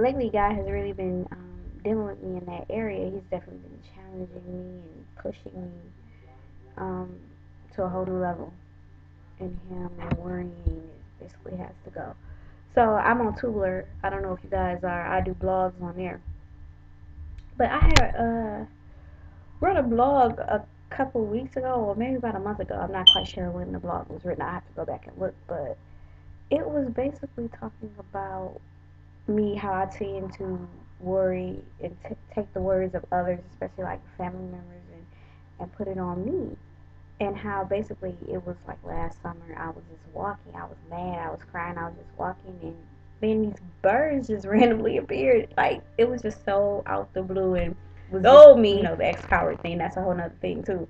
lately God has really been dealing with me in that area. He's definitely been challenging me and pushing me um, to a whole new level in Him, and worrying basically has to go. So I'm on Tumblr. I don't know if you guys are. I do blogs on there, but I had wrote a blog a couple weeks ago, or maybe about a month ago. I'm not quite sure when the blog was written. I have to go back and look, but it was basically talking about me, how I tend to worry and take the worries of others, especially like family members, and put it on me. And how basically it was like last summer, I was just walking, I was mad, I was crying, I was just walking, and then these birds just randomly appeared. Like, it was just so out the blue, and was just, me, the ex Howard thing. That's a whole nother thing too.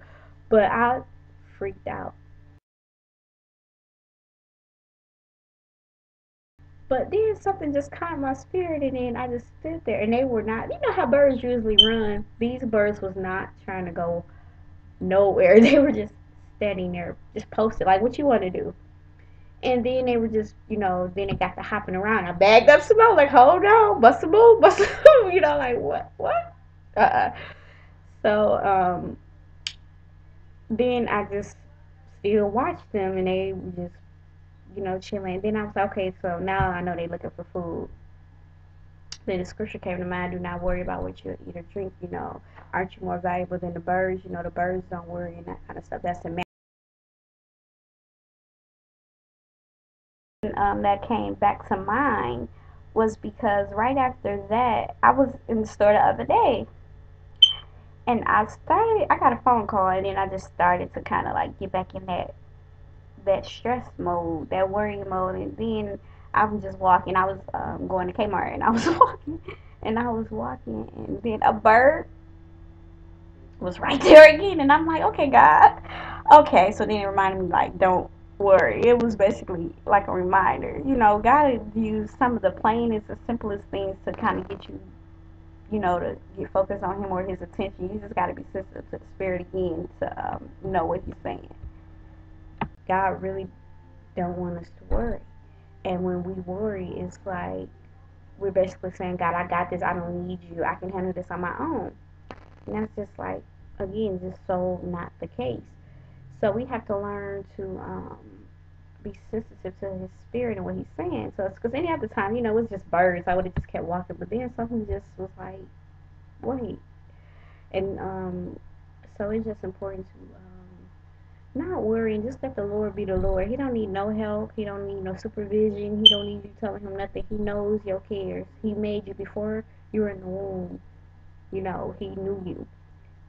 But I freaked out. But then something just caught my spirit, and then I just stood there, and they were not. You know how birds usually run. These birds was not trying to go nowhere. They were just standing there, just posted, like, what you want to do. And then they were just, then it got to hopping around. I bagged up some more, like, hold on, bust a move, bust a move, like, what? Uh-uh. So, then I just still watched them, and they were just, chilling. Then I was like, okay, so now I know they looking for food. Then the scripture came to mind: do not worry about what you eat or drink. Aren't you more valuable than the birds? The birds don't worry and that kind of stuff. That's in that came back to mind was because right after that, I was in the store the other day, and I got a phone call, and then I just started to kind of like get back in that stress mode, that worry mode, and then I was just walking. I was going to Kmart, and I was walking, and I was walking, and then a bird was right there again, and I'm like, okay, God, okay. So then it reminded me, like, don't worry. It was basically like a reminder. God used some of the plainest, the simplest things to kind of get you, to get focused on Him or His attention. You just got to be sensitive to the Spirit again to know what He's saying. God really don't want us to worry, and when we worry, it's like we're basically saying, God, I got this. I don't need you. I can handle this on my own. And that's just like, again, just so not the case. So we have to learn to be sensitive to His Spirit and what He's saying. So, because any other time, it's just birds. I would have just kept walking. But then something just was like, wait. And so it's just important to not worry and just let the Lord be the Lord. He don't need no help. He don't need no supervision. He don't need you telling Him nothing. He knows your cares. He made you before you were in the womb. He knew you.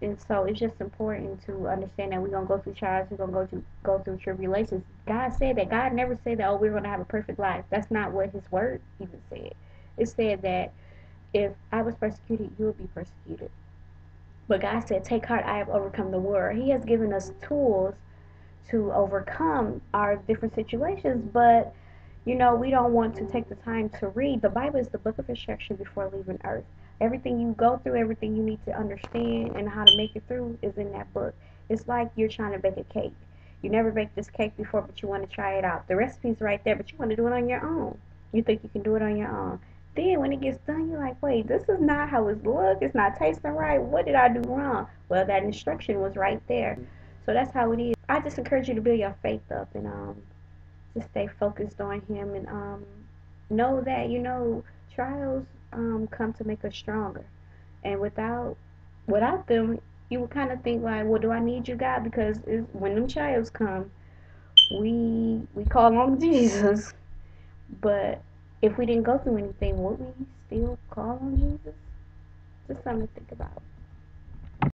And so it's just important to understand that we're gonna go through trials, we're gonna go through tribulations. God said that. God never said that, oh, we're gonna have a perfect life. That's not what His word even said. It said that if I was persecuted, you would be persecuted. But God said, take heart, I have overcome the world. He has given us tools to overcome our different situations, but we don't want to take the time to read. The Bible is the book of instruction before leaving earth. Everything you go through, everything you need to understand and how to make it through is in that book. It's like you're trying to bake a cake. You never baked this cake before, but you want to try it out. The recipe's right there, but you want to do it on your own. You think you can do it on your own. Then when it gets done, you're like, wait, this is not how it's look. It's not tasting right. What did I do wrong? Well, that instruction was right there. So that's how it is. I just encourage you to build your faith up and just stay focused on Him, and know that trials come to make us stronger. And without them, you would kind of think like, well, do I need you, God? Because when them trials come, we call on Jesus. But if we didn't go through anything, would we still call on Jesus? Just something to think about.